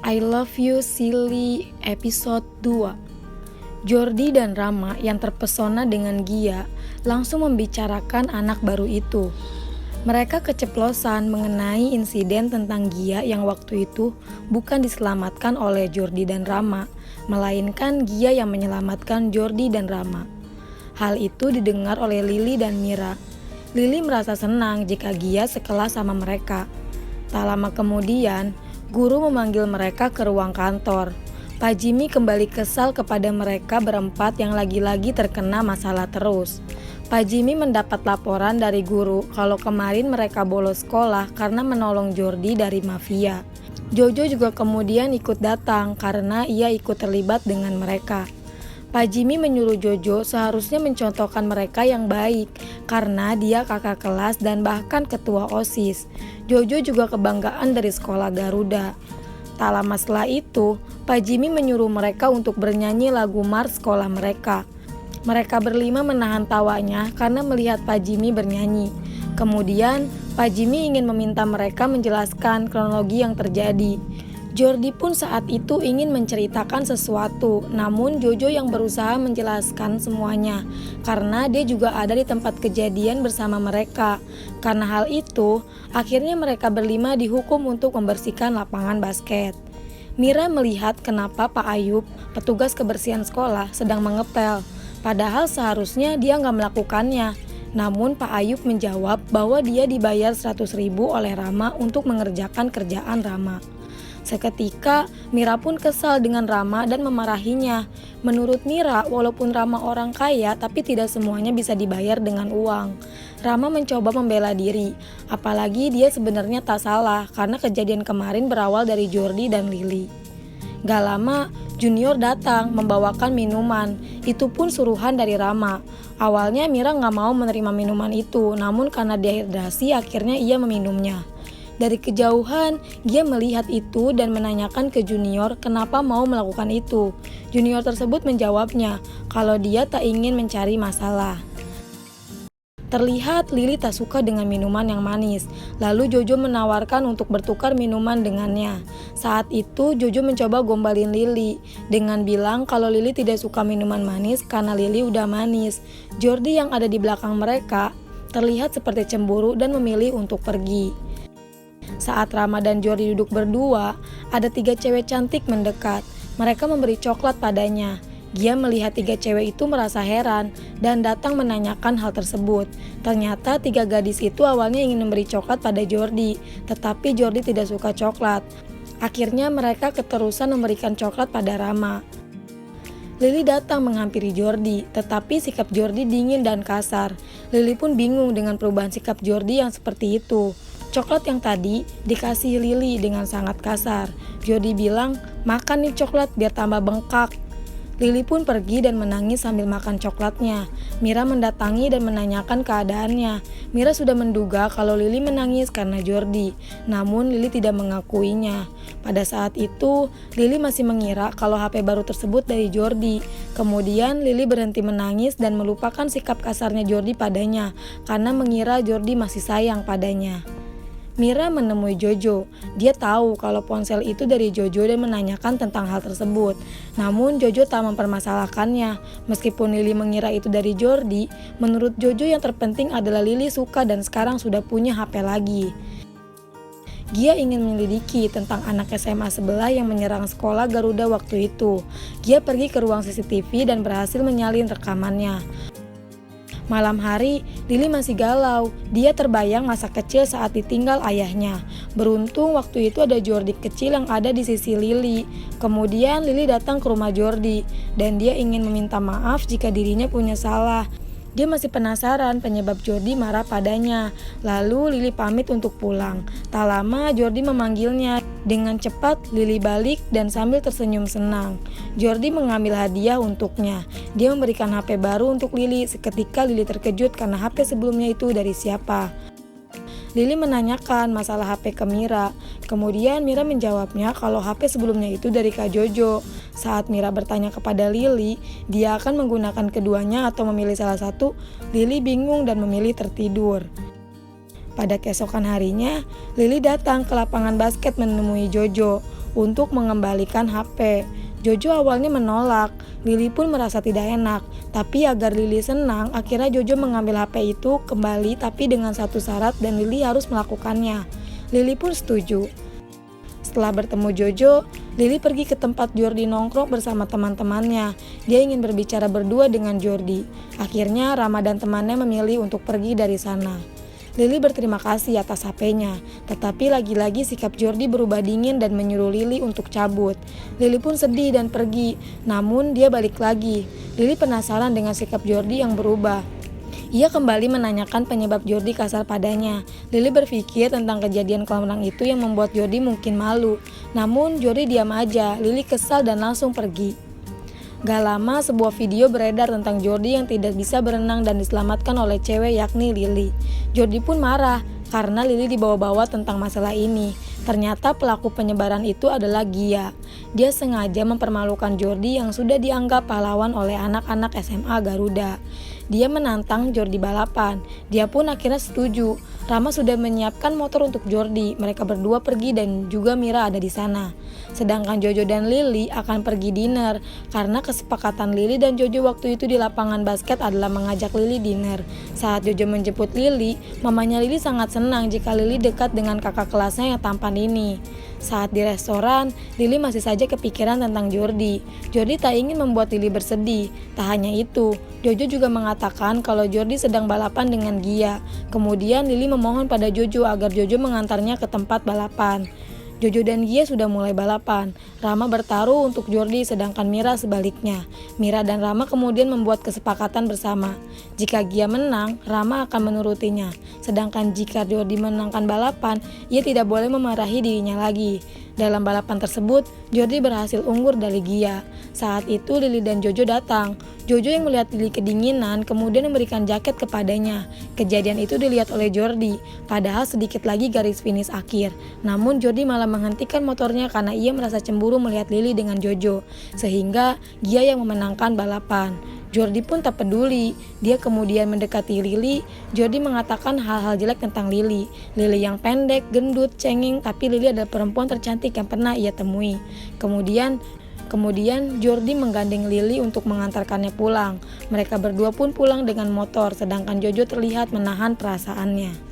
I Love You Silly episode 2. Jordi dan Rama yang terpesona dengan Gia langsung membicarakan anak baru itu. Mereka keceplosan mengenai insiden tentang Gia yang waktu itu bukan diselamatkan oleh Jordi dan Rama, melainkan Gia yang menyelamatkan Jordi dan Rama. Hal itu didengar oleh Lily dan Mira. Lily merasa senang jika Gia sekelas sama mereka. Tak lama kemudian, guru memanggil mereka ke ruang kantor. Pak Jimmy kembali kesal kepada mereka berempat yang lagi-lagi terkena masalah terus. Pak Jimmy mendapat laporan dari guru kalau kemarin mereka bolos sekolah karena menolong Jordi dari mafia. Jojo juga kemudian ikut datang karena ia ikut terlibat dengan mereka. Pak Jimmy menyuruh Jojo seharusnya mencontohkan mereka yang baik karena dia kakak kelas dan bahkan ketua OSIS. Jojo juga kebanggaan dari sekolah Garuda. Tak lama setelah itu, Pak Jimmy menyuruh mereka untuk bernyanyi lagu Mars sekolah mereka. Mereka berlima menahan tawanya karena melihat Pak Jimmy bernyanyi. Kemudian, Pak Jimmy ingin meminta mereka menjelaskan kronologi yang terjadi. Jordi pun saat itu ingin menceritakan sesuatu, namun Jojo yang berusaha menjelaskan semuanya karena dia juga ada di tempat kejadian bersama mereka. Karena hal itu, akhirnya mereka berlima dihukum untuk membersihkan lapangan basket. Mira melihat kenapa Pak Ayub, petugas kebersihan sekolah, sedang mengepel, padahal seharusnya dia nggak melakukannya. Namun Pak Ayub menjawab bahwa dia dibayar 100.000 oleh Rama untuk mengerjakan kerjaan Rama. Seketika, Mira pun kesal dengan Rama dan memarahinya. Menurut Mira, walaupun Rama orang kaya, tapi tidak semuanya bisa dibayar dengan uang. Rama mencoba membela diri, apalagi dia sebenarnya tak salah karena kejadian kemarin berawal dari Jordi dan Lily. Gak lama, Junior datang membawakan minuman, itu pun suruhan dari Rama. Awalnya Mira gak mau menerima minuman itu, namun karena dehidrasi akhirnya ia meminumnya. Dari kejauhan, dia melihat itu dan menanyakan ke Junior kenapa mau melakukan itu. Junior tersebut menjawabnya kalau dia tak ingin mencari masalah. Terlihat Lily tak suka dengan minuman yang manis, lalu Jojo menawarkan untuk bertukar minuman dengannya. Saat itu Jojo mencoba gombalin Lily dengan bilang kalau Lily tidak suka minuman manis karena Lily udah manis. Jordi yang ada di belakang mereka terlihat seperti cemburu dan memilih untuk pergi. Saat Rama dan Jordi duduk berdua, ada 3 cewek cantik mendekat. Mereka memberi coklat padanya. Gia melihat 3 cewek itu merasa heran dan datang menanyakan hal tersebut. Ternyata 3 gadis itu awalnya ingin memberi coklat pada Jordi, tetapi Jordi tidak suka coklat. Akhirnya mereka keterusan memberikan coklat pada Rama. Lily datang menghampiri Jordi, tetapi sikap Jordi dingin dan kasar. Lily pun bingung dengan perubahan sikap Jordi yang seperti itu. Coklat yang tadi dikasih Lily dengan sangat kasar. Jordi bilang, makan nih coklat biar tambah bengkak. Lily pun pergi dan menangis sambil makan coklatnya. Mira mendatangi dan menanyakan keadaannya. Mira sudah menduga kalau Lily menangis karena Jordi, namun Lily tidak mengakuinya. Pada saat itu, Lily masih mengira kalau HP baru tersebut dari Jordi. Kemudian Lily berhenti menangis dan melupakan sikap kasarnya Jordi padanya karena mengira Jordi masih sayang padanya. Mira menemui Jojo. Dia tahu kalau ponsel itu dari Jojo dan menanyakan tentang hal tersebut. Namun Jojo tak mempermasalahkannya. Meskipun Lily mengira itu dari Jordi, menurut Jojo yang terpenting adalah Lily suka dan sekarang sudah punya HP lagi. Gia ingin menyelidiki tentang anak SMA sebelah yang menyerang sekolah Garuda waktu itu. Gia pergi ke ruang CCTV dan berhasil menyalin rekamannya. Malam hari, Lily masih galau. Dia terbayang masa kecil saat ditinggal ayahnya. Beruntung waktu itu ada Jordi kecil yang ada di sisi Lily. Kemudian Lily datang ke rumah Jordi dan dia ingin meminta maaf jika dirinya punya salah. Dia masih penasaran penyebab Jordi marah padanya. Lalu Lily pamit untuk pulang. Tak lama Jordi memanggilnya. Dengan cepat Lily balik dan sambil tersenyum senang. Jordi mengambil hadiah untuknya. Dia memberikan HP baru untuk Lily. Seketika Lily terkejut karena HP sebelumnya itu dari siapa. Lily menanyakan masalah HP ke Mira. Kemudian Mira menjawabnya kalau HP sebelumnya itu dari Kak Jojo. Saat Mira bertanya kepada Lily, dia akan menggunakan keduanya atau memilih salah satu. Lily bingung dan memilih tertidur. Pada keesokan harinya, Lily datang ke lapangan basket menemui Jojo. untuk mengembalikan HP. Jojo awalnya menolak, Lily pun merasa tidak enak. Tapi agar Lily senang, akhirnya Jojo mengambil HP itu kembali tapi dengan satu syarat dan Lily harus melakukannya. Lily pun setuju. Setelah bertemu Jojo, Lily pergi ke tempat Jordi nongkrong bersama teman-temannya. Dia ingin berbicara berdua dengan Jordi. Akhirnya Rama dan temannya memilih untuk pergi dari sana. Lily berterima kasih atas HP-nya, tetapi lagi-lagi sikap Jordi berubah dingin dan menyuruh Lily untuk cabut. Lily pun sedih dan pergi, namun dia balik lagi. Lily penasaran dengan sikap Jordi yang berubah. Ia kembali menanyakan penyebab Jordi kasar padanya. Lily berpikir tentang kejadian kolam renang itu yang membuat Jordi mungkin malu. Namun Jordi diam aja. Lily kesal dan langsung pergi. Gak lama sebuah video beredar tentang Jordi yang tidak bisa berenang dan diselamatkan oleh cewek yakni Lily. Jordi pun marah karena Lily dibawa-bawa tentang masalah ini. Ternyata pelaku penyebaran itu adalah Gia. Dia sengaja mempermalukan Jordi yang sudah dianggap pahlawan oleh anak-anak SMA Garuda. Dia menantang Jordi balapan. Dia pun akhirnya setuju. Rama sudah menyiapkan motor untuk Jordi. Mereka berdua pergi dan juga Mira ada di sana. Sedangkan Jojo dan Lily akan pergi dinner karena kesepakatan Lily dan Jojo waktu itu di lapangan basket adalah mengajak Lily dinner. Saat Jojo menjemput Lily, mamanya Lily sangat senang jika Lily dekat dengan kakak kelasnya yang tampan ini. Saat di restoran, Lily masih saja kepikiran tentang Jordi. Jordi tak ingin membuat Lily bersedih. Tak hanya itu, Jojo juga mengatakan kalau Jordi sedang balapan dengan Gia. Kemudian Lily memohon pada Jojo agar Jojo mengantarnya ke tempat balapan. Jojo dan Gia sudah mulai balapan. Rama bertaruh untuk Jordi sedangkan Mira sebaliknya. Mira dan Rama kemudian membuat kesepakatan bersama. Jika Gia menang, Rama akan menurutinya. Sedangkan jika Jordi menangkan balapan, ia tidak boleh memarahi dirinya lagi. Dalam balapan tersebut, Jordi berhasil unggul dari Gia. Saat itu Lily dan Jojo datang. Jojo yang melihat Lily kedinginan kemudian memberikan jaket kepadanya. Kejadian itu dilihat oleh Jordi, padahal sedikit lagi garis finish akhir. Namun Jordi malah menghentikan motornya karena ia merasa cemburu melihat Lily dengan Jojo, sehingga Gia yang memenangkan balapan. Jordi pun tak peduli. Dia kemudian mendekati Lily. Jordi mengatakan hal-hal jelek tentang Lily. Lily yang pendek, gendut, cengeng, tapi Lily adalah perempuan tercantik yang pernah ia temui. Kemudian Jordi menggandeng Lily untuk mengantarkannya pulang. Mereka berdua pun pulang dengan motor, sedangkan Jojo terlihat menahan perasaannya.